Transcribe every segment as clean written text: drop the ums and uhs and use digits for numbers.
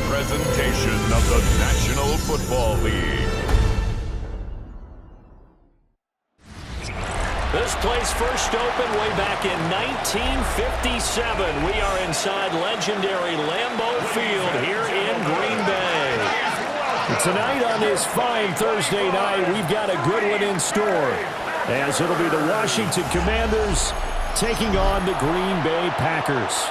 presentation of the National Football League. This place first opened way back in 1957. We are inside legendary Lambeau Field here in Green Bay. Tonight on this fine Thursday night, we've got a good one in store, as it'll be the Washington Commanders taking on the Green Bay Packers.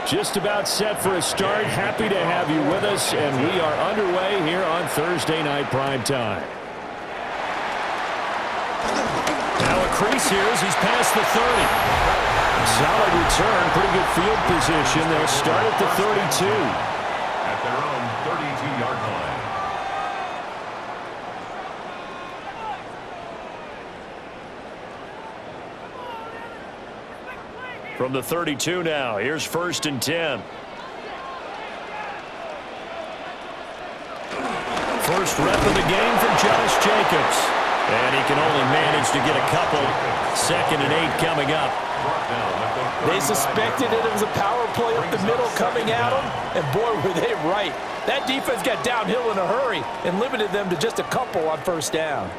Just about set for a start. Happy to have you with us, and we are underway here on Thursday Night Primetime. Now a crease here as he's past the 30. Solid return, pretty good field position. They'll start at the 32. At their own 32-yard line. From the 32 now, here's 1st and 10. First rep of the game from Josh Jacobs. And he can only manage to get a couple. 2nd and 8 coming up. They suspected it was a power play up the middle coming at them, and boy, were they right. That defense got downhill in a hurry and limited them to just a couple on 1st down.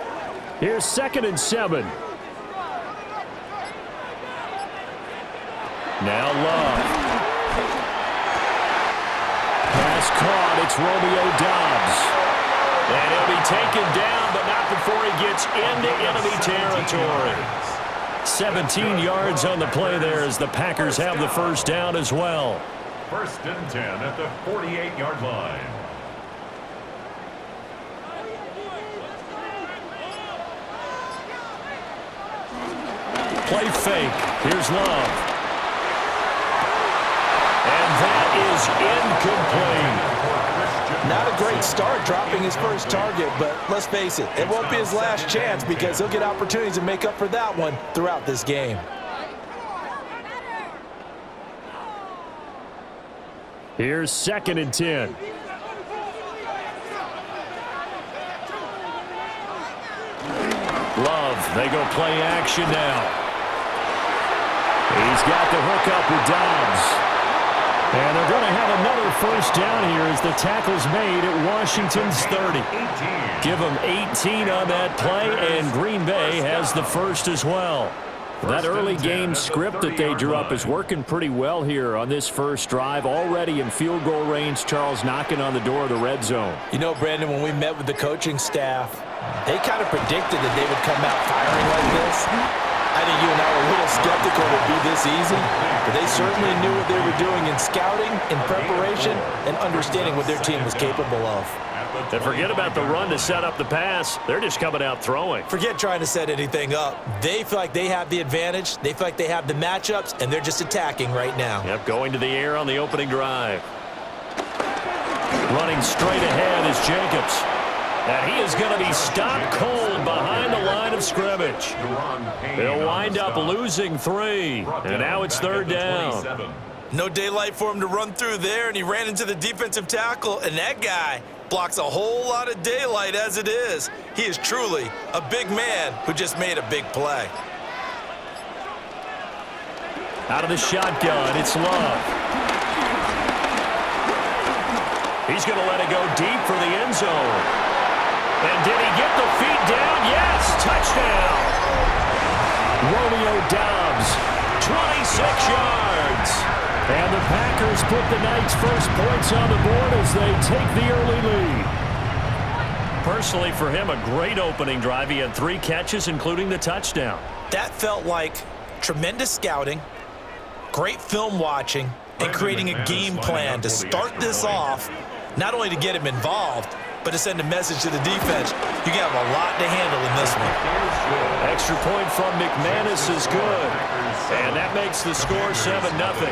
Here's 2nd and 7. Now Love. Pass caught. It's Romeo Doubs. And he'll be taken down, but not before he gets into enemy territory. 17 yards on the play there as the Packers have the 1st down as well. 1st and 10 at the 48-yard line. Play fake. Here's Love. And that is incomplete. Not a great start dropping his first target, but let's face it, it won't be his last chance because he'll get opportunities to make up for that one throughout this game. Here's 2nd and 10. Love, they go play action now. He's got the hook up with Doubs. And they're going to have another 1st down here as the tackle's made at Washington's 30. Give them 18 on that play, and Green Bay has the 1st as well. That early game script that they drew up is working pretty well here on this first drive. Already in field goal range, Charles knocking on the door of the red zone. You know, Brandon, when we met with the coaching staff, they kind of predicted that they would come out firing like this. I think you and I were a little skeptical it would be this easy, but they certainly knew what they were doing in scouting, in preparation, and understanding what their team was capable of. And forget about the run to set up the pass. They're just coming out throwing. Forget trying to set anything up. They feel like they have the advantage. They feel like they have the matchups, and they're just attacking right now. Yep, going to the air on the opening drive. Running straight ahead is Jacobs. And he is going to be stopped cold behind the line of scrimmage. They'll wind up losing 3. And now it's 3rd down. No daylight for him to run through there, and he ran into the defensive tackle, and that guy blocks a whole lot of daylight as it is. He is truly a big man who just made a big play. Out of the shotgun, it's Love. He's going to let it go deep for the end zone. And did he get the feet down? Yes, touchdown. Romeo Doubs, 26 yards. And the Packers put the night's first points on the board as they take the early lead. Personally, for him, a great opening drive. He had 3 catches, including the touchdown. That felt like tremendous scouting, great film watching, and creating a game plan to start this off, not only to get him involved, but to send a message to the defense. You got a lot to handle in this one. Extra point from McManus is good. And that makes the score 7-0.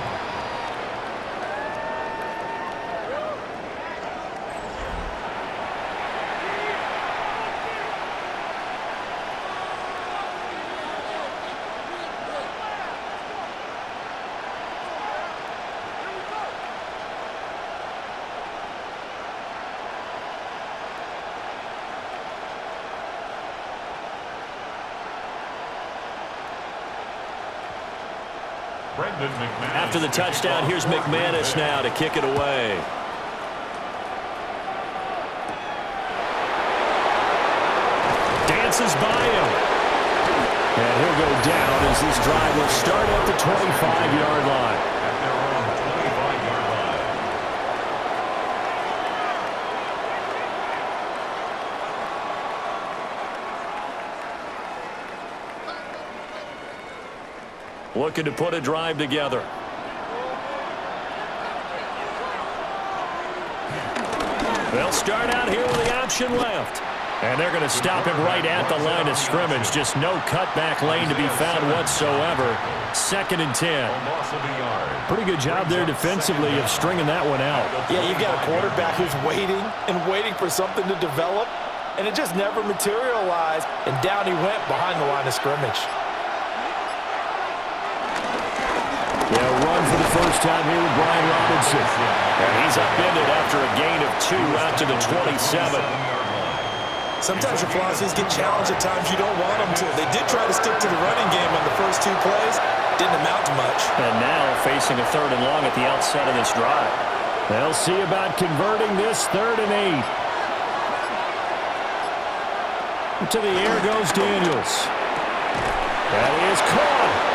After the touchdown, here's McManus now to kick it away. Dances by him. And he'll go down as this drive will start at the 25-yard line. Looking to put a drive together. They'll start out here with the option left. And they're going to stop him right at the line of scrimmage. Just no cutback lane to be found whatsoever. 2nd and 10. Pretty good job there defensively of stringing that one out. Yeah, you've got a quarterback who's waiting and waiting for something to develop, and it just never materialized, and down he went behind the line of scrimmage. Yeah, run for the first time here with Brian Robinson. And he's upended after a gain of 2 out to the 27. Sometimes your philosophies get challenged at times you don't want them to. They did try to stick to the running game on the first 2 plays. Didn't amount to much. And now facing a 3rd and long at the outset of this drive. They'll see about converting this 3rd and 8. To the air goes Daniels. That is caught.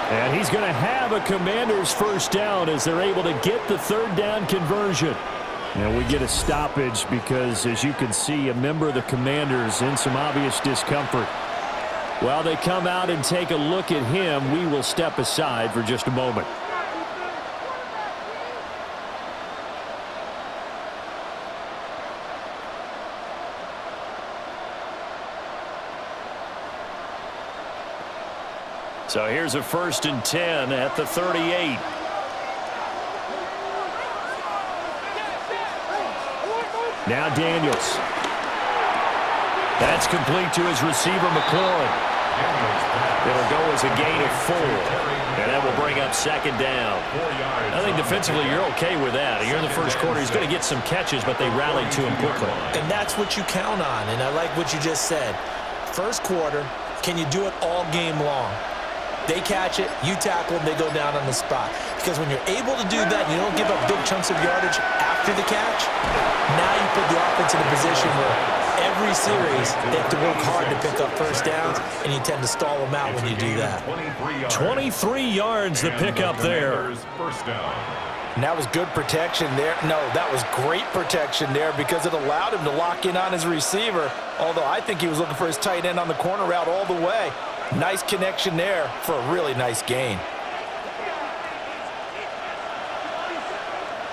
And he's going to have a Commanders first down as they're able to get the 3rd down conversion. And we get a stoppage because, as you can see, a member of the Commanders in some obvious discomfort. While they come out and take a look at him, we will step aside for just a moment. So here's a 1st and 10 at the 38. Now Daniels. That's complete to his receiver, McLaurin. It'll go as a gain of 4. And that will bring up 2nd down. I think defensively you're okay with that. You're in the first quarter. He's going to get some catches, but they rallied to him quickly. And that's what you count on. And I like what you just said. First quarter, can you do it all game long? They catch it, you tackle them, they go down on the spot. Because when you're able to do that, you don't give up big chunks of yardage after the catch, now you put the offense in a position where every series they have to work hard to pick up first downs, and you tend to stall them out when you do that. 23 yards the pickup there. And that was good protection there. No, that was great protection there because it allowed him to lock in on his receiver, although I think he was looking for his tight end on the corner route all the way. Nice connection there for a really nice gain.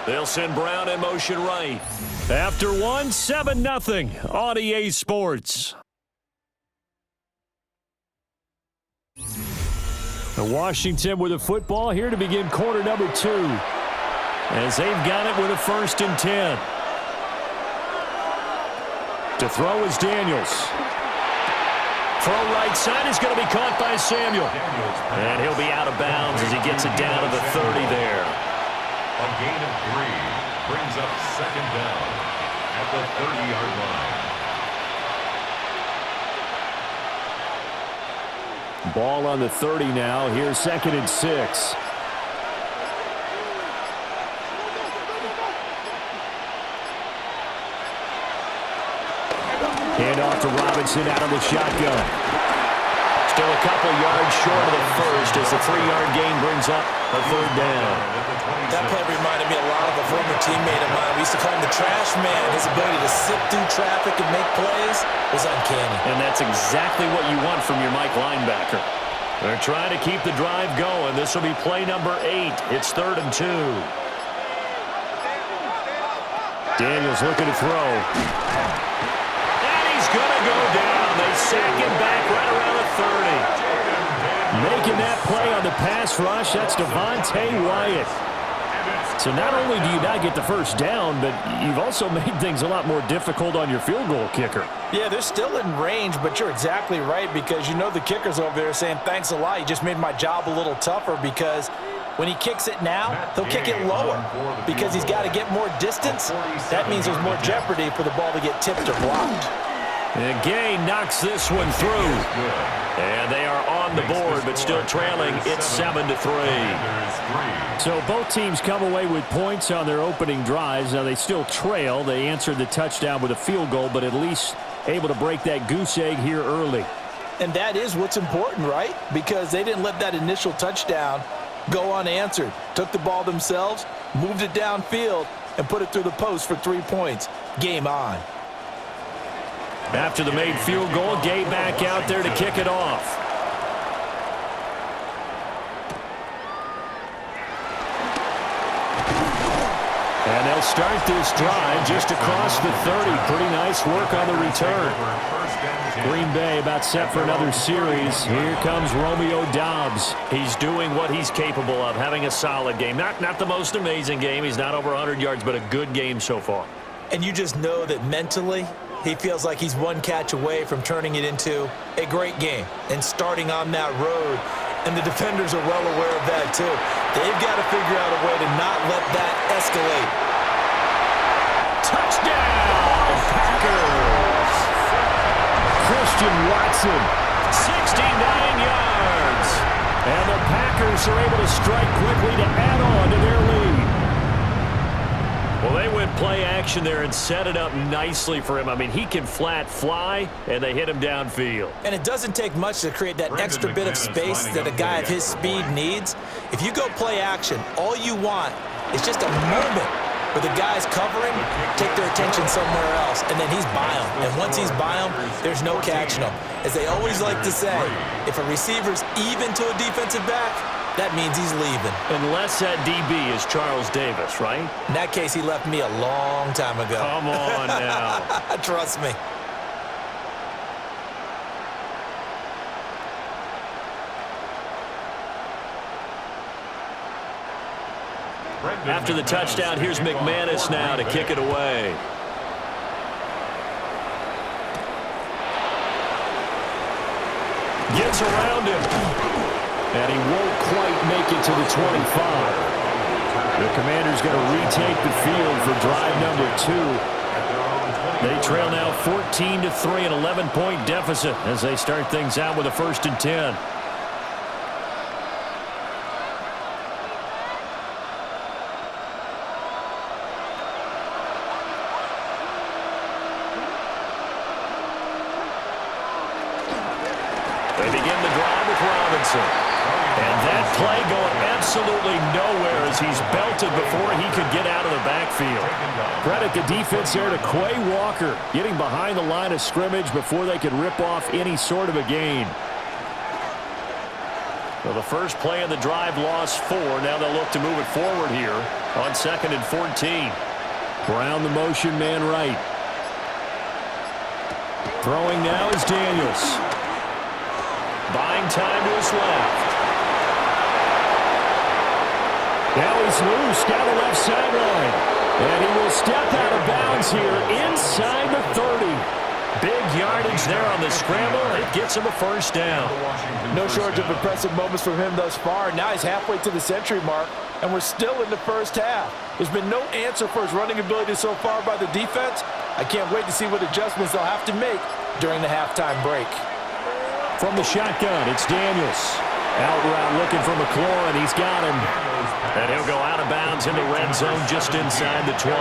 They'll send Brown in motion right. After 1, 7-0 on EA Sports. Washington with a football here to begin quarter number 2. As they've got it with a 1st and 10. To throw is Daniels. Throw right side is going to be caught by Samuel. And he'll be out of bounds as he gets it down to the 30 there. A gain of 3 brings up 2nd down at the 30-yard line. Ball on the 30 now. Here's 2nd and 6. Hand off to Robinson out of the shotgun. Still a couple yards short of the first as the 3-yard gain brings up a 3rd down. That play reminded me a lot of a former teammate of mine. We used to call him the trash man. His ability to sift through traffic and make plays was uncanny. And that's exactly what you want from your Mike linebacker. They're trying to keep the drive going. This will be play number 8. It's 3rd and 2. Daniels looking to throw. He's going to go down. They sack him back right around the 30. Making that play on the pass rush, that's Devontae Wyatt. So not only do you not get the first down, but you've also made things a lot more difficult on your field goal kicker. Yeah, they're still in range, but you're exactly right because you know the kicker's over there saying, thanks a lot, you just made my job a little tougher because when he kicks it now, he'll kick it lower because he's got to get more distance. That means there's more jeopardy for the ball to get tipped or blocked. And Gay knocks this one through. And they are on the board, but still trailing. It's 7-3. So both teams come away with points on their opening drives. Now they still trail. They answered the touchdown with a field goal, but at least able to break that goose egg here early. And that is what's important, right? Because they didn't let that initial touchdown go unanswered. Took the ball themselves, moved it downfield, and put it through the post for 3 points. Game on. After the made field goal, Gay back out there to kick it off. And they'll start this drive just across the 30. Pretty nice work on the return. Green Bay about set for another series. Here comes Romeo Doubs. He's doing what he's capable of, having a solid game. Not the most amazing game. He's not over 100 yards, but a good game so far. And you just know that mentally, he feels like he's one catch away from turning it into a great game and starting on that road. And the defenders are well aware of that, too. They've got to figure out a way to not let that escalate. Touchdown, Packers! Christian Watson. 69 yards. And the Packers are able to strike quickly to add on to their lead. Well, they went play action there and set it up nicely for him. I mean, he can flat fly, and they hit him downfield. And it doesn't take much to create that extra bit of space that a guy of his speed needs. If you go play action, all you want is just a moment where the guy's covering, take their attention somewhere else, and then he's by him. And once he's by him, there's no catching him. As they always like to say, if a receiver's even to a defensive back, that means he's leaving. Unless that DB is Charles Davis, right? In that case, he left me a long time ago. Come on now. Trust me. After the touchdown, here's McManus now to kick it away. Gets around him. And he won't quite make it to the 25. The Commanders going to retake the field for drive number 2. They trail now 14-3, an 11-point deficit as they start things out with a 1st and 10. They begin the drive with Robinson. And that play going absolutely nowhere as he's belted before he could get out of the backfield. Credit the defense there to Quay Walker, getting behind the line of scrimmage before they could rip off any sort of a gain. Well, the first play of the drive lost 4. Now they'll look to move it forward here on 2nd and 14. Brown the motion man right. Throwing now is Daniels. Buying time to his left. Now he's loose down the left sideline. And he will step out of bounds here inside the 30. Big yardage there on the scramble. It gets him a 1st down. No shortage of impressive moments from him thus far. Now he's halfway to the century mark, and we're still in the first half. There's been no answer for his running ability so far by the defense. I can't wait to see what adjustments they'll have to make during the halftime break. From the shotgun, it's Daniels. Out route looking for McLaurin. He's got him. And he'll go out of bounds in the red zone just inside the 20.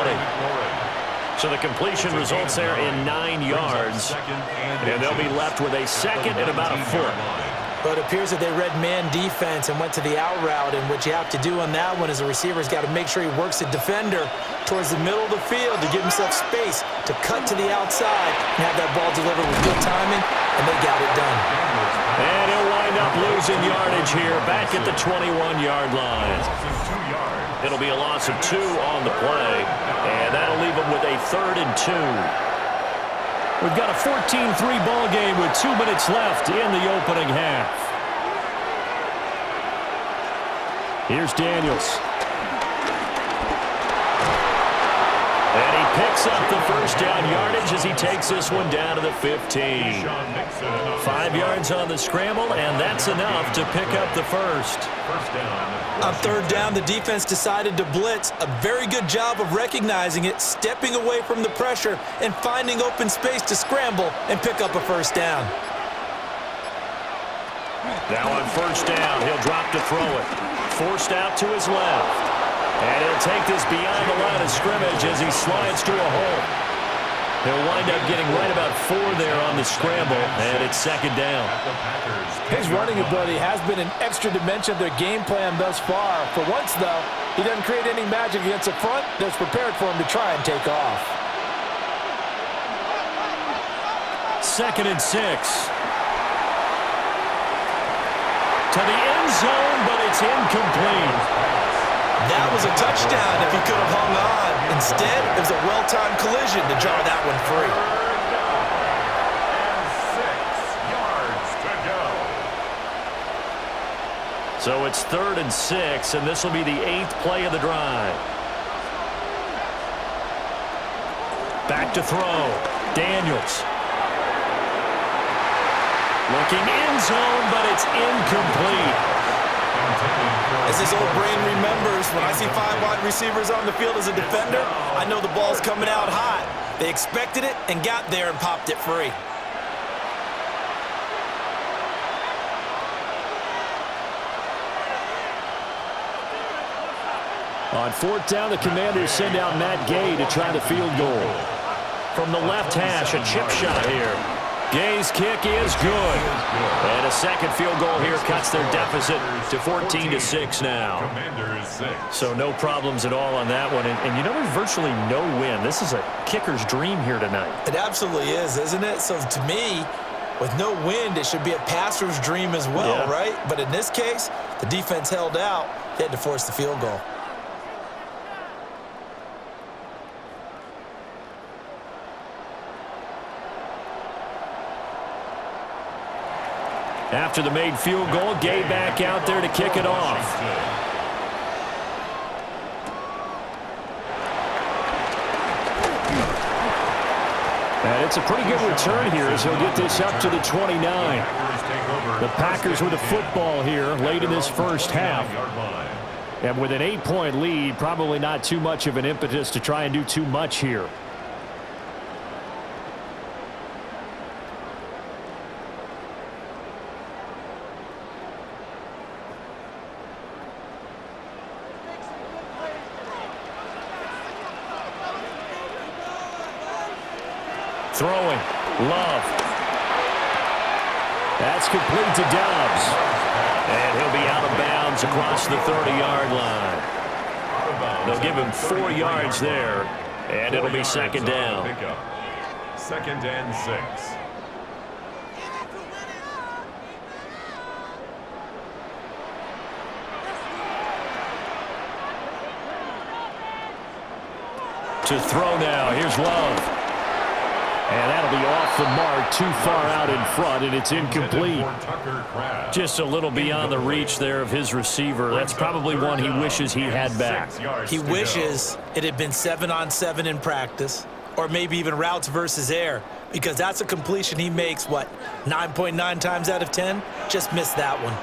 So the completion results there in 9 yards. And they'll be left with a 2nd and about a foot. But it appears that they read man defense and went to the out route, and what you have to do on that one is the receiver's got to make sure he works the defender towards the middle of the field to give himself space to cut to the outside and have that ball delivered with good timing, and they got it done. And he'll wind up losing yardage here back at the 21-yard line. It'll be a loss of 2 on the play, and that'll leave them with a 3rd and 2. We've got a 14-3 ball game with 2 minutes left in the opening half. Here's Daniels. And he picks up the 1st down yardage as he takes this one down to the 15. 5 yards on the scramble, and that's enough to pick up the 1st. first down. On third down, the defense decided to blitz. A very good job of recognizing it, stepping away from the pressure, and finding open space to scramble and pick up a first down. Now on first down, he'll drop to throw it. Forced out to his left. And he'll take this beyond the line of scrimmage as he slides to a hole. He'll wind up getting right about 4 there on the scramble, and it's second down. His running ability has been an extra dimension of their game plan thus far. For once, though, he doesn't create any magic against the front that's prepared for him to try and take off. 2nd and 6. To the end zone, but it's incomplete. That was a touchdown if he could have hung on. Instead, it was a well-timed collision to jar that one free. 6 yards to go. So it's 3rd and 6, and this will be the 8th play of the drive. Back to throw. Daniels. Looking end zone, but it's incomplete. As his old brain remembers, when I see 5 wide receivers on the field as a defender, I know the ball's coming out hot. They expected it and got there and popped it free. On 4th down, the Commanders send out Matt Gay to try the field goal. From the left hash, a chip shot here. Gay's kick is good. And a second field goal here cuts their deficit to 14-6 now. Commanders 6. So no problems at all on that one. And you know, there's virtually no win. This is a kicker's dream here tonight. It absolutely is, isn't it? So to me, with no wind, it should be a passer's dream as well, right? But in this case, the defense held out. They had to force the field goal. After the made field goal, Gay back out there to kick it off. And it's a pretty good return here as he'll get this up to the 29. The Packers with a football here late in this first half. And with an 8-point lead, probably not too much of an impetus to try and do too much here. Throwing. Love. That's complete to Dobbs. And he'll be out of bounds across the 30-yard line. They'll give him 4 yards there, and it'll be second down. 2nd and 6. To throw now. Here's Love. And that'll be off the mark, too far out in front, and it's incomplete. Just a little beyond the reach there of his receiver. That's probably one he wishes he had back. He wishes it had been 7-on-7 in practice, or maybe even routes versus air, because that's a completion he makes, 9.9 times out of 10? Just missed that one.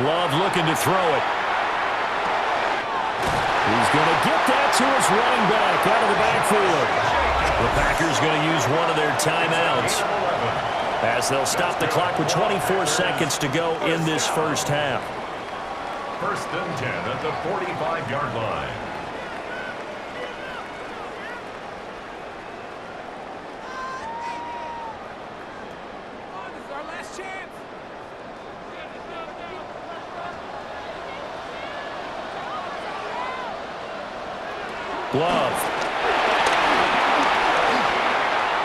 Love looking to throw it. He's going to get that to his running back out of the backfield. The Packers going to use one of their timeouts as they'll stop the clock with 24 seconds to go in this first half. 1st and 10 at the 45-yard line. This is our last chance. Love.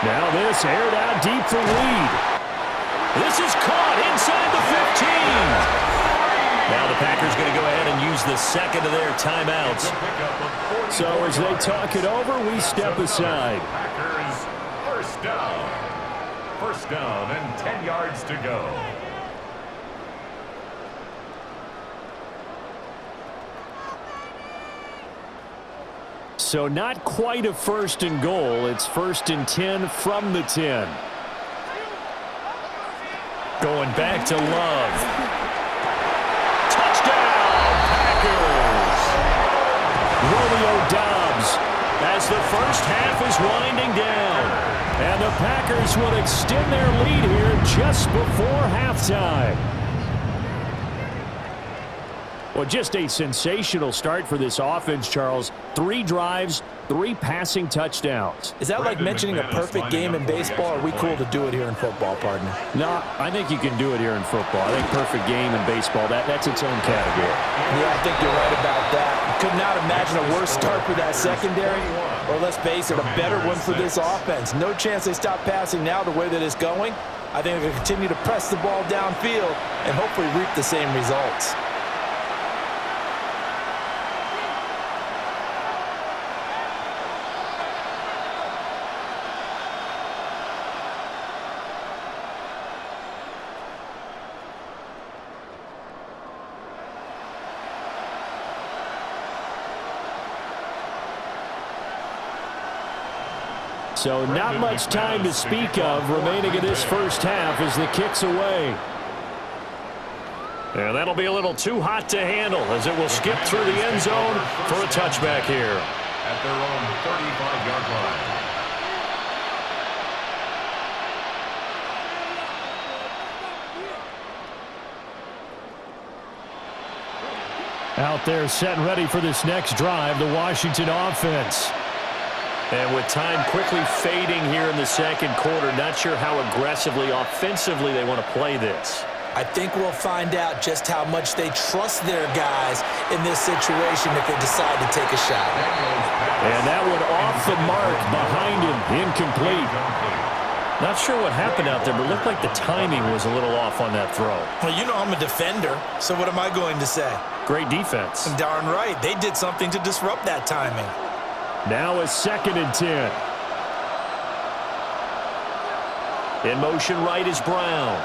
Now this aired out deep for Reed. This is caught inside the 15. Now the Packers going to go ahead and use the second of their timeouts. So as they talk it over, we step aside. Packers first down. 1st down and 10 yards to go. So not quite a 1st and goal. It's 1st and 10 from the 10. Going back to Love. Touchdown, Packers! Romeo Doubs as the first half is winding down. And the Packers will extend their lead here just before halftime. Well, just a sensational start for this offense, Charles. 3 drives, 3 passing touchdowns. Is that like mentioning a perfect game in baseball, or are we cool to do it here in football, partner? No, I think you can do it here in football. I think perfect game in baseball, that's its own category. Yeah, I think you're right about that. Could not imagine a worse start for that secondary, or let's face it, a better one for this offense. No chance they stop passing now the way that it's going. I think they'll continue to press the ball downfield and hopefully reap the same results. So not much time to speak of remaining in this first half as the kick's away. And that'll be a little too hot to handle as it will skip through the end zone for a touchback here. At their own 35-yard line. Out there set and ready for this next drive, the Washington offense. And with time quickly fading here in the second quarter, not sure how aggressively, offensively they want to play this. I think we'll find out just how much they trust their guys in this situation if they decide to take a shot. And that one off the mark behind him, incomplete. Not sure what happened out there, but it looked like the timing was a little off on that throw. Well, you know I'm a defender, so what am I going to say? Great defense. Darn right. They did something to disrupt that timing. Now a 2nd and 10. In motion right is Brown.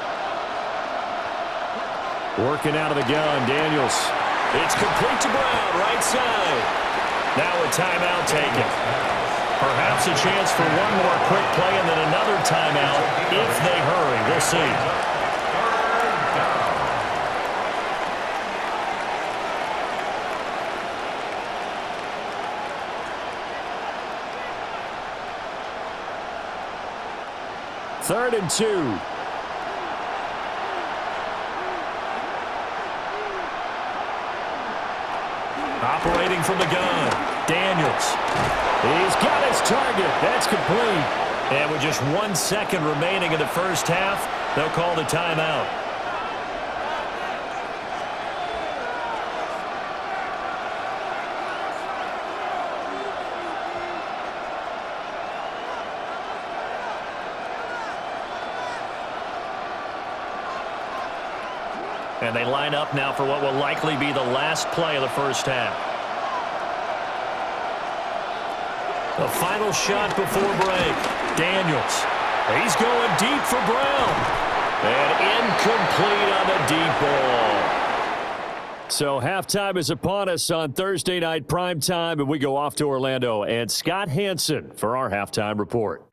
Working out of the gun, Daniels. It's complete to Brown, right side. Now a timeout taken. Perhaps a chance for one more quick play and then another timeout if they hurry. We'll see. Third and 2. Operating from the gun, Daniels. He's got his target. That's complete. And with just 1 second remaining in the first half, they'll call the timeout. And they line up now for what will likely be the last play of the first half. The final shot before break. Daniels. He's going deep for Brown. And incomplete on the deep ball. So halftime is upon us on Thursday night primetime, and we go off to Orlando. And Scott Hansen for our halftime report.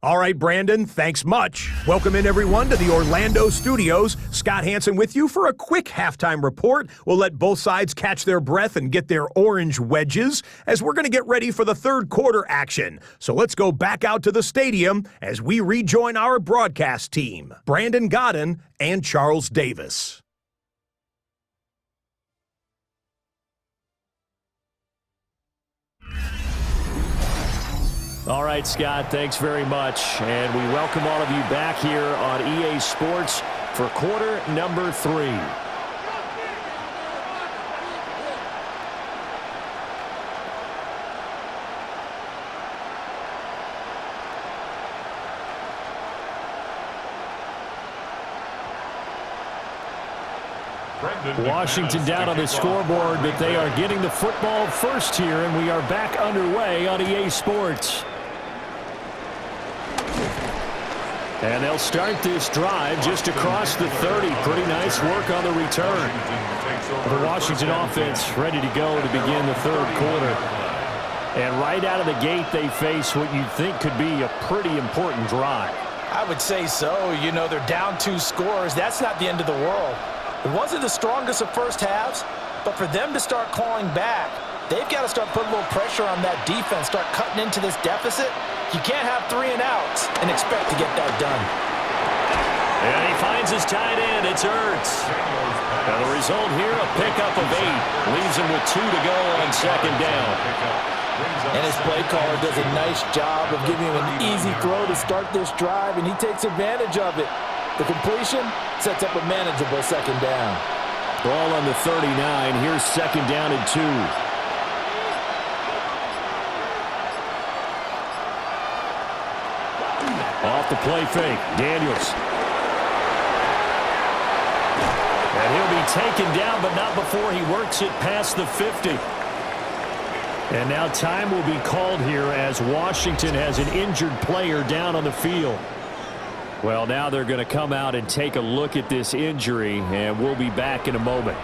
All right, Brandon, thanks much. Welcome in, everyone, to the Orlando studios. Scott Hansen with you for a quick halftime report. We'll let both sides catch their breath and get their orange wedges as we're going to get ready for the third quarter action. So let's go back out to the stadium as we rejoin our broadcast team, Brandon Godden and Charles Davis. All right, Scott, thanks very much. And we welcome all of you back here on EA Sports for quarter number 3. Washington down on the scoreboard, but they are getting the football first here, and we are back underway on EA Sports. And they'll start this drive just across the 30. Pretty nice work on the return. The Washington offense ready to go to begin the third quarter. And right out of the gate, they face what you'd think could be a pretty important drive. I would say so. You know, they're down 2 scores. That's not the end of the world. It wasn't the strongest of first halves, but for them to start clawing back, they've got to start putting a little pressure on that defense, start cutting into this deficit. You can't have 3 and outs and expect to get that done. And he finds his tight end. It's Ertz. And the result here, a pickup of 8. Leaves him with 2 to go on second down. And his play caller does a nice job of giving him an easy throw to start this drive, and he takes advantage of it. The completion sets up a manageable second down. Ball on the 39. Here's second down and 2. Off the play fake, Daniels. And he'll be taken down, but not before he works it past the 50. And now time will be called here as Washington has an injured player down on the field. Well, now they're going to come out and take a look at this injury, and we'll be back in a moment.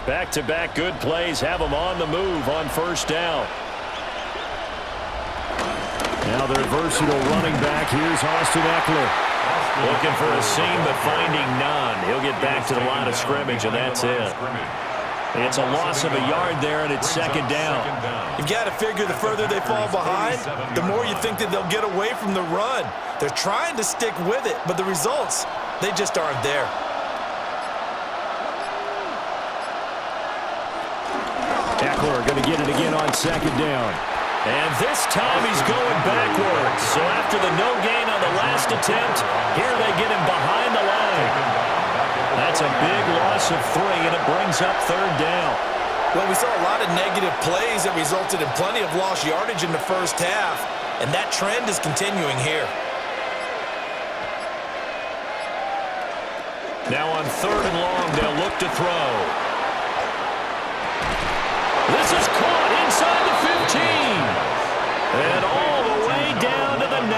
Back-to-back good plays have them on the move on first down. Now their versatile running back. Here's Austin Eckler. Looking for a seam, but finding none. He'll get back to the line of scrimmage, and that's it. It's a loss of a yard there, and it's second down. You've got to figure the further they fall behind, the more you think that they'll get away from the run. They're trying to stick with it, but the results, they just aren't there. Eckler going to get it again on second down. And this time he's going backwards. So after the no gain on the last attempt, here they get him behind the line. That's a big loss of 3, and it brings up third down. Well, we saw a lot of negative plays that resulted in plenty of lost yardage in the first half, and that trend is continuing here. Now on third and long, they'll look to throw. This is caught inside the 15. And all the way down to the 9.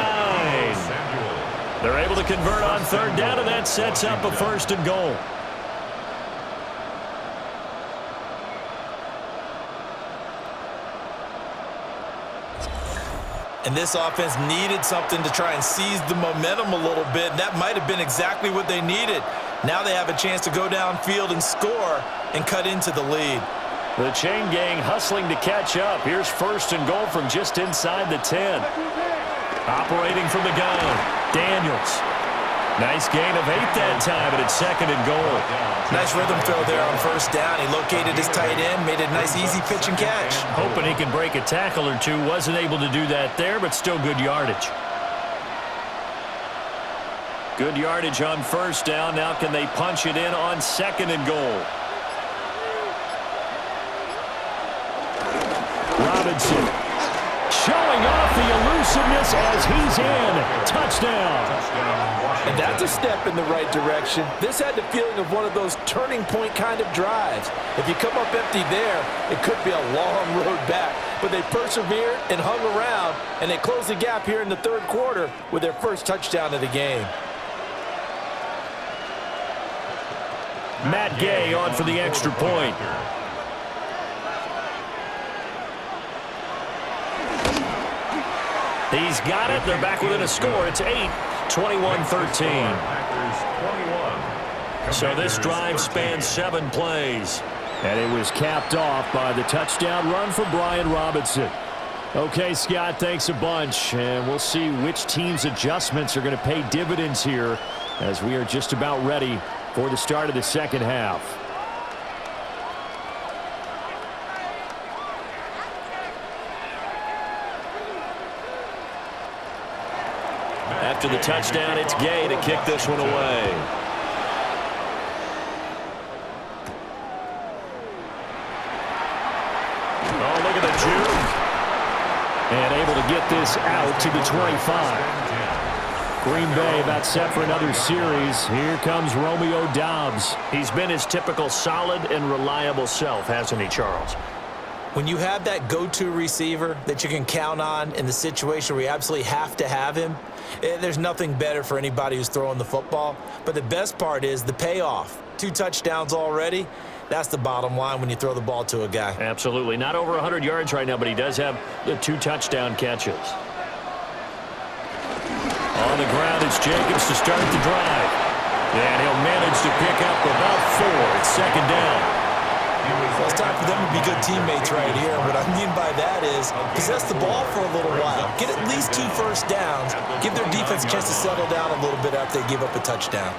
They're able to convert on third down, and that sets up a first and goal. And this offense needed something to try and seize the momentum a little bit, and that might have been exactly what they needed. Now they have a chance to go downfield and score and cut into the lead. The chain gang hustling to catch up. Here's first and goal from just inside the 10. Operating from the gun, Daniels. Nice gain of 8 that time, and it's second and goal. Nice rhythm throw there on first down. He located his tight end, made a nice easy pitch and catch. Hoping he can break a tackle or two. Wasn't able to do that there, but still good yardage. Good yardage on first down. Now can they punch it in on second and goal? Robinson showing off the elusiveness as he's in. Touchdown. And that's a step in the right direction. This had the feeling of one of those turning point kind of drives. If you come up empty there, it could be a long road back. But they persevered and hung around, and they closed the gap here in the third quarter with their first touchdown of the game. Matt Gay on for the extra point. He's got it. They're back within a score. It's 8, 21-13. So this drive spans 7 plays. And it was capped off by the touchdown run for Brian Robinson. Okay, Scott, thanks a bunch. And we'll see which team's adjustments are going to pay dividends here as we are just about ready for the start of the second half. After the touchdown, it's Gay to kick this one away. Oh, look at the juke. And able to get this out to the 25. Green Bay about set for another series. Here comes Romeo Doubs. He's been his typical solid and reliable self, hasn't he, Charles? When you have that go-to receiver that you can count on in the situation where you absolutely have to have him, there's nothing better for anybody who's throwing the football. But the best part is the payoff. 2 touchdowns already. That's the bottom line when you throw the ball to a guy. Absolutely. Not over 100 yards right now, but he does have the 2 touchdown catches. On the ground, it's Jacobs to start the drive. And he'll manage to pick up about 4. It's second down. Well, it's time for them to be good teammates right here. What I mean by that is possess the ball for a little while. Get at least 2 first downs. Give their defense a chance to settle down a little bit after they give up a touchdown.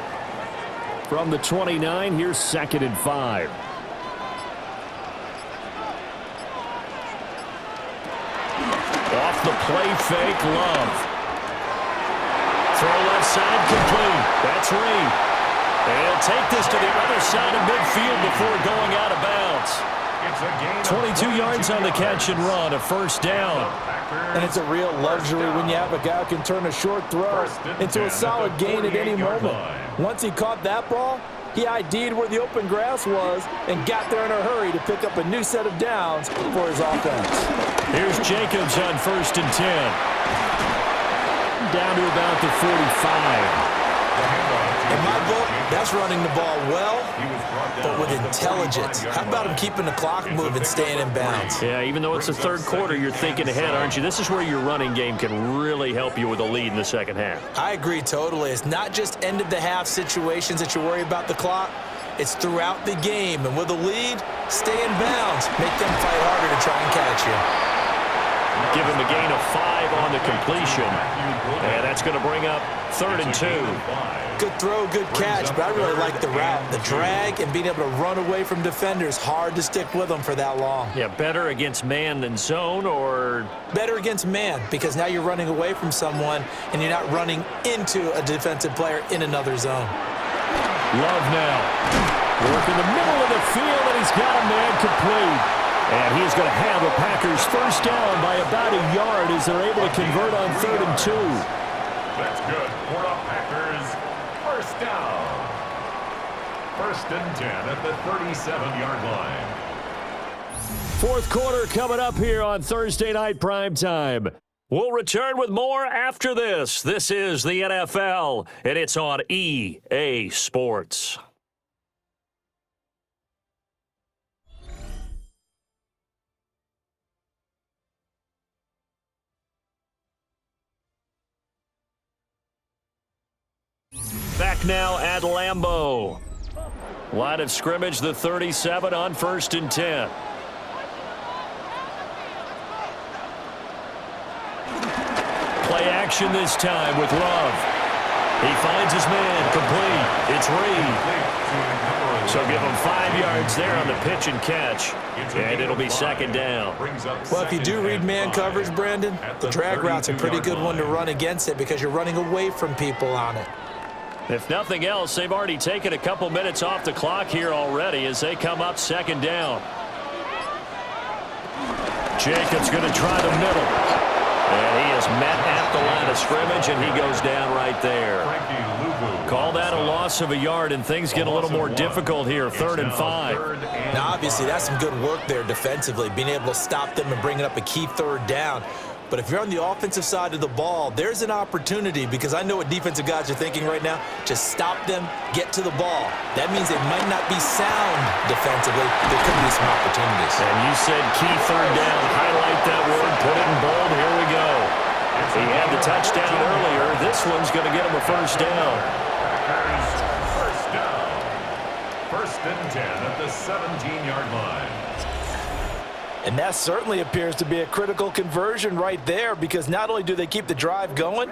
From the 29, here's 2nd and 5. Off the play fake, Love. Throw left side complete. That's Reed. And he'll take this to the other side of midfield before going out of bounds. 22 yards on the catch and run, a first down. And it's a real luxury when you have a guy who can turn a short throw into a solid gain at any moment. Once he caught that ball, he ID'd where the open grass was and got there in a hurry to pick up a new set of downs for his offense. Here's Jacobs on 1st and 10. Down to about the 45. In my book, that's running the ball well, but with intelligence. How about him keeping the clock moving, staying in bounds? Yeah, even though it's the 3rd quarter, you're thinking ahead, aren't you? This is where your running game can really help you with a lead in the second half. I agree totally. It's not just end-of-the-half situations that you worry about the clock. It's throughout the game. And with a lead, stay in bounds. Make them fight harder to try and catch you. Give him a gain of 5 on the completion. And that's going to bring up 3rd and 2. Good throw, good catch, but I really like the route. The drag and being able to run away from defenders, hard to stick with them for that long. Yeah, better against man than zone, or? Better against man, because now you're running away from someone and you're not running into a defensive player in another zone. Love now. Work in the middle of the field, and he's got a man complete. And he's going to have the Packers first down by about a yard as they're able to convert on 3rd and 2. That's good for the Packers. First down. 1st and 10 at the 37-yard line. 4th quarter coming up here on Thursday Night Primetime. We'll return with more after this. This is the NFL, and it's on EA Sports. Back now at Lambeau. Line of scrimmage, the 37 on 1st and 10. Play action this time with Love. He finds his man, complete. It's Reed. So give him 5 yards there on the pitch and catch, and it'll be 2nd down. Well, if you do read man coverage, Brandon, the drag route's a pretty good one to run against it because you're running away from people on it. If nothing else, they've already taken a couple minutes off the clock here already as they come up 2nd down. Jacobs going to try the middle. And he is met at the line of scrimmage, and he goes down right there. Call that a loss of a yard, and things get a little more difficult here, 3rd and 5. Now, obviously, that's some good work there defensively, being able to stop them and bringing up a key 3rd down. But if you're on the offensive side of the ball, there's an opportunity because I know what defensive guys are thinking right now. Just stop them, get to the ball. That means they might not be sound defensively. There could be some opportunities. And you said key 3rd down. Highlight that word. Put it in bold. Here we go. He had the touchdown earlier. This one's going to get him a first down. First down. 1st and 10 at the 17-yard line. And that certainly appears to be a critical conversion right there because not only do they keep the drive going,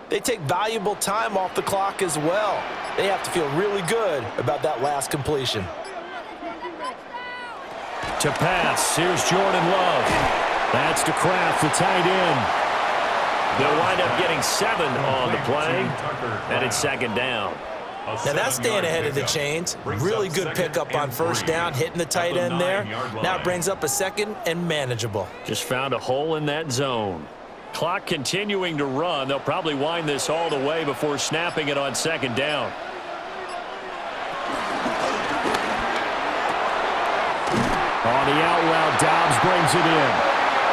they take valuable time off the clock as well. They have to feel really good about that last completion. To pass, here's Jordan Love. That's to Kraft, the tight end. They'll wind up getting 7 on the play, and it's 2nd down. Now that's staying ahead of the chains. Really good pickup on 1st down, hitting the tight end there. Now it brings up a 2nd and manageable. Just found a hole in that zone. Clock continuing to run. They'll probably wind this all the way before snapping it on 2nd down. On the out route, Dobbs brings it in.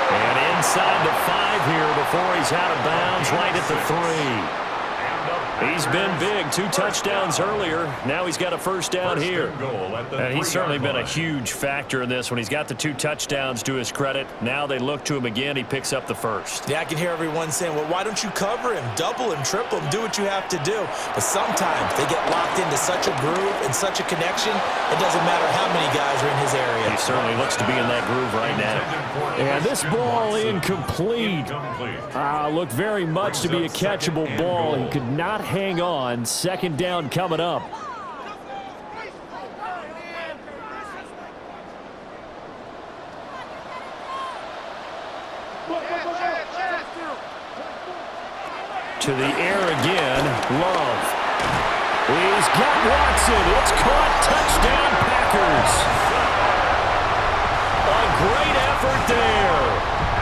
And inside the 5 here before he's out of bounds, right at the 3. He's been big. 2 touchdowns earlier. Now he's got a first down here. And he's certainly been a huge factor in this when he's got the 2 touchdowns to his credit. Now they look to him again. He picks up the first. Yeah, I can hear everyone saying, well, why don't you cover him, double him, triple him, do what you have to do. But sometimes they get locked into such a groove and such a connection, it doesn't matter how many guys are in his area. He certainly looks to be in that groove right now. And this ball incomplete. Looked very much to be a catchable ball. He could not hang on. Second down coming up. To the air again. Love. He's got Watson. It's caught. Touchdown, Packers. A great effort there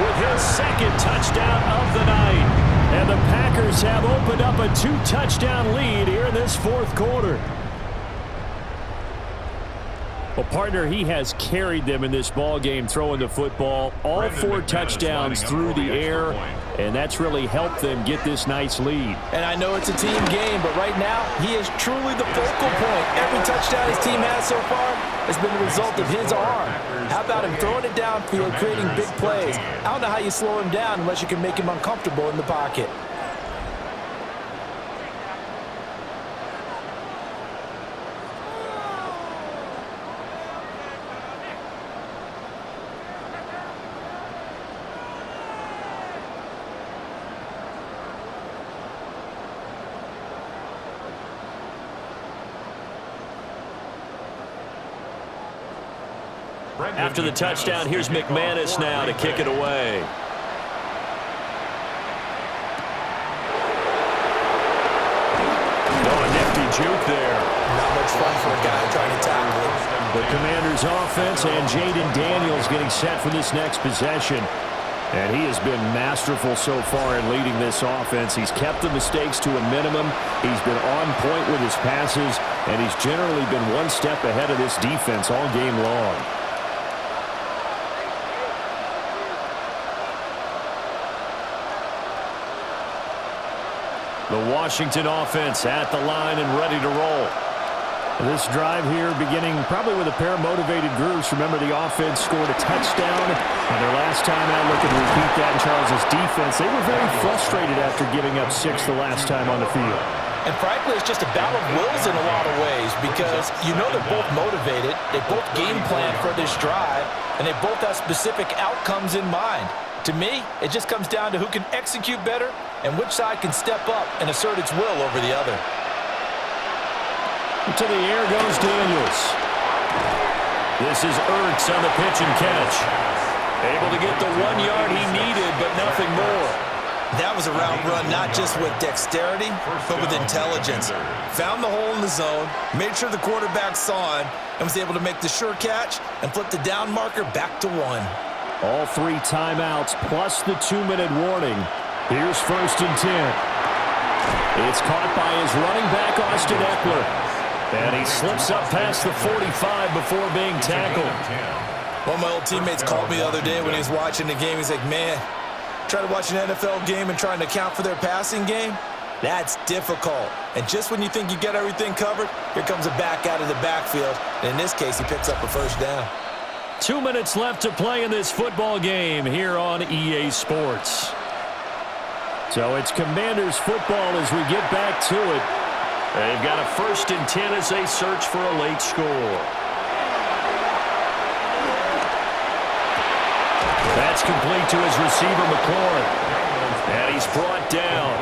with his second touchdown of the night. And the Packers have opened up a 2-touchdown lead here in this fourth quarter. Well, partner, he has carried them in this ball game throwing the football. All 4 touchdowns through the air, and that's really helped them get this nice lead. And I know it's a team game, but right now he is truly the focal point. Every touchdown his team has so far has been the result of his arm. How about him throwing it downfield, creating big plays? I don't know how you slow him down unless you can make him uncomfortable in the pocket. After the touchdown, here's McManus now to kick it away. Oh, a nifty juke there. Not much fun for a guy trying to tackle him. The Commanders' offense and Jaden Daniels getting set for this next possession. And he has been masterful so far in leading this offense. He's kept the mistakes to a minimum. He's been on point with his passes, and he's generally been one step ahead of this defense all game long. The Washington offense at the line and ready to roll. This drive here beginning probably with a pair of motivated groups. Remember, the offense scored a touchdown on their last time out. Looking to repeat that in Charles' defense. They were very frustrated after giving up 6 the last time on the field. And frankly, it's just a battle of wills in a lot of ways because you know they're both motivated. They both game plan for this drive, and they both have specific outcomes in mind. To me, it just comes down to who can execute better and which side can step up and assert its will over the other. To the air goes Daniels. This is Ertz on the pitch and catch. Able to get the 1 yard he needed, but nothing more. That was a route run not just with dexterity, but with intelligence. Found the hole in the zone, made sure the quarterback saw him, and was able to make the sure catch and flip the down marker back to 1. All 3 timeouts plus the 2-minute warning. Here's 1st and 10. It's caught by his running back, Austin Eckler. And he slips up past the 45 before being tackled. One of my old teammates called me the other day when he was watching the game. He's like, man, trying to watch an NFL game and trying to account for their passing game? That's difficult. And just when you think you get everything covered, here comes a back out of the backfield. And in this case, he picks up a first down. 2 minutes left to play in this football game here on EA Sports. So it's Commanders football as we get back to it. They've got a 1st and 10 as they search for a late score. That's complete to his receiver, McLaurin. And he's brought down.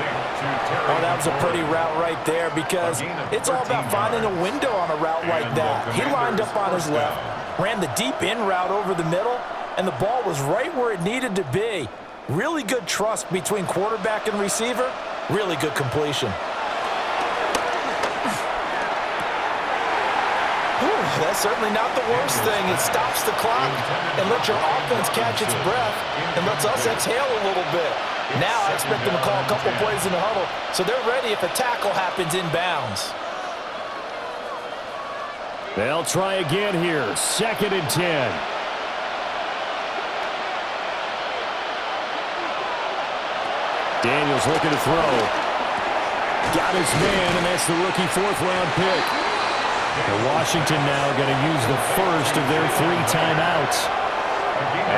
Oh, that was a pretty route right there because it's all about finding a window on a route like that. He lined up on his left, ran the deep in route over the middle, and the ball was right where it needed to be. Really good trust between quarterback and receiver. Really good completion. That's certainly not the worst thing. It stops the clock and lets your offense catch its breath and lets us exhale a little bit. Now I expect them to call a couple plays in the huddle so they're ready if a tackle happens inbounds. They'll try again here. 2nd and 10. Daniels looking to throw. Got his man, and that's the rookie fourth-round pick. And Washington now going to use the first of their 3 timeouts.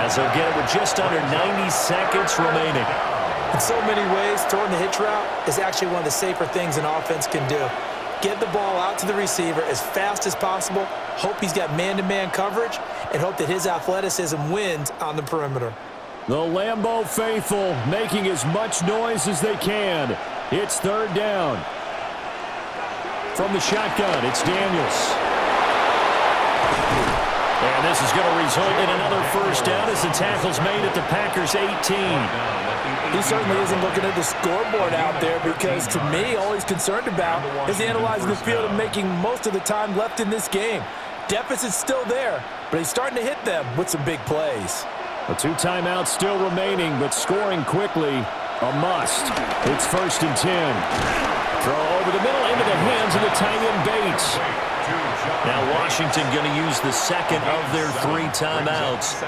As they'll get it with just under 90 seconds remaining. In so many ways, throwing the hitch route is actually one of the safer things an offense can do. Get the ball out to the receiver as fast as possible, hope he's got man-to-man coverage, and hope that his athleticism wins on the perimeter. The Lambeau faithful making as much noise as they can. It's 3rd down. From the shotgun, it's Daniels. And this is going to result in another first down as the tackle's made at the Packers' 18. He certainly isn't looking at the scoreboard out there because, to me, all he's concerned about is analyzing the field and making most of the time left in this game. Deficit's still there, but he's starting to hit them with some big plays. The 2 timeouts still remaining, but scoring quickly, a must. It's 1st and 10. Throw over the middle into the hands of the tight end Bates. Now Washington going to use the second of their 3 timeouts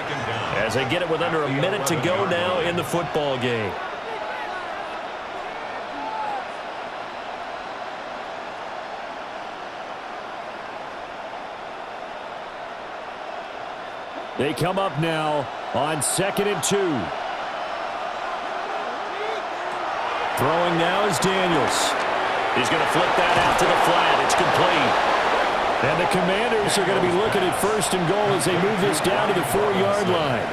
as they get it with under a minute to go now in the football game. They come up now on 2nd and 2. Throwing now is Daniels. He's going to flip that out to the flat. It's complete. And the Commanders are going to be looking at 1st and goal as they move this down to the 4-yard line.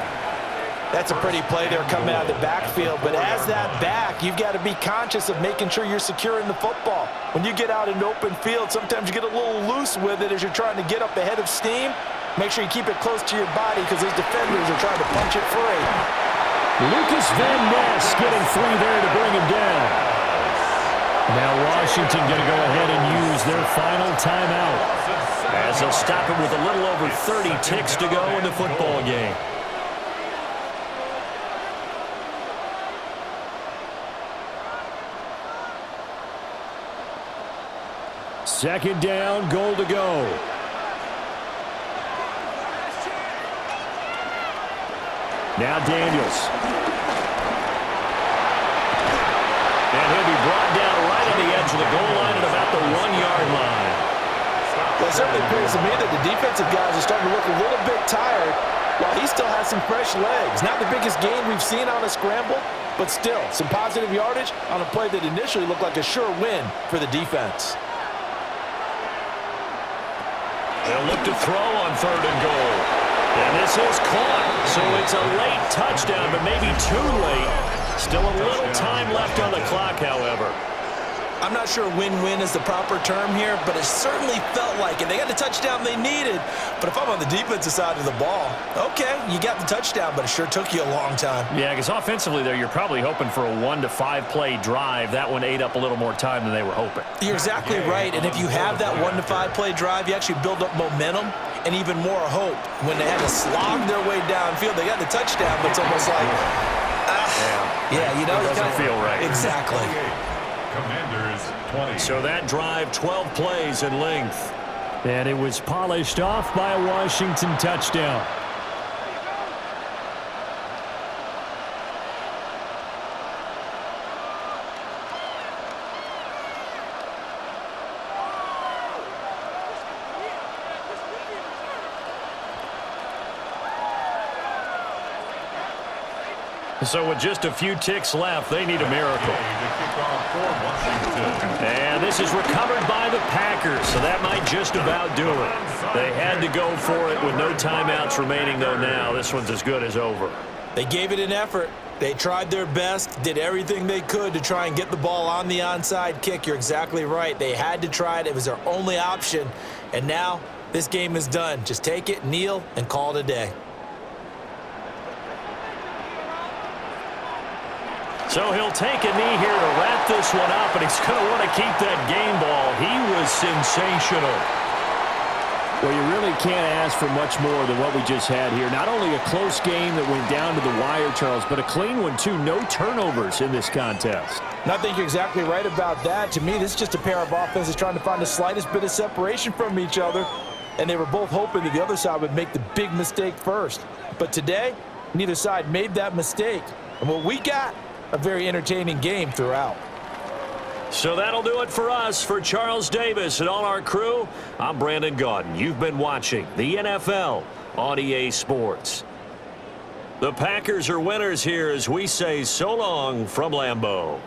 That's a pretty play there coming out of the backfield, but as that back, you've got to be conscious of making sure you're securing the football. When you get out in open field, sometimes you get a little loose with it as you're trying to get up ahead of steam. Make sure you keep it close to your body because those defenders are trying to punch it free. Lucas Van Ness getting 3 there to bring him down. Now Washington going to go ahead and use their final timeout. As they'll stop it with a little over 30 ticks to go in the football game. Second down, goal to go. Now Daniels. And he'll be brought down right on the edge of the goal line at about the 1-yard line. Well, it certainly appears to me that the defensive guys are starting to look a little bit tired while he still has some fresh legs. Not the biggest gain we've seen on a scramble, but still some positive yardage on a play that initially looked like a sure win for the defense. They'll look to throw on 3rd and goal. And this is caught, so it's a late touchdown, but maybe too late. Still a little time left on the clock, however. I'm not sure win-win is the proper term here, but it certainly felt like it. They got the touchdown they needed, but if I'm on the defensive side of the ball, okay, you got the touchdown, but it sure took you a long time. Yeah, because offensively there, you're probably hoping for a 1 to 5 play drive. That one ate up a little more time than they were hoping. You're exactly right, and if you have that 1 to 5 play drive, you actually build up momentum and even more hope. When they had to slog their way downfield, they got the touchdown, but it's almost like, yeah, you know, it doesn't feel right. Exactly. Commanders 20. So that drive, 12 plays in length. And it was polished off by a Washington touchdown. So with just a few ticks left, they need a miracle. And this is recovered by the Packers, so that might just about do it. They had to go for it with no timeouts remaining, though now. This one's as good as over. They gave it an effort. They tried their best, did everything they could to try and get the ball on the onside kick. You're exactly right. They had to try it. It was their only option. And now this game is done. Just take it, kneel, and call it a day. So he'll take a knee here to wrap this one up, and he's going to want to keep that game ball. He was sensational. Well, you really can't ask for much more than what we just had here. Not only a close game that went down to the wire, Charles, but a clean one, too. No turnovers in this contest. And I think you're exactly right about that. To me, this is just a pair of offenses trying to find the slightest bit of separation from each other, and they were both hoping that the other side would make the big mistake first. But today, neither side made that mistake. And what we got a very entertaining game throughout. So that'll do it for us. For Charles Davis and all our crew, I'm Brandon Gaudin. You've been watching the NFL on EA Sports. The Packers are winners here as we say so long from Lambeau.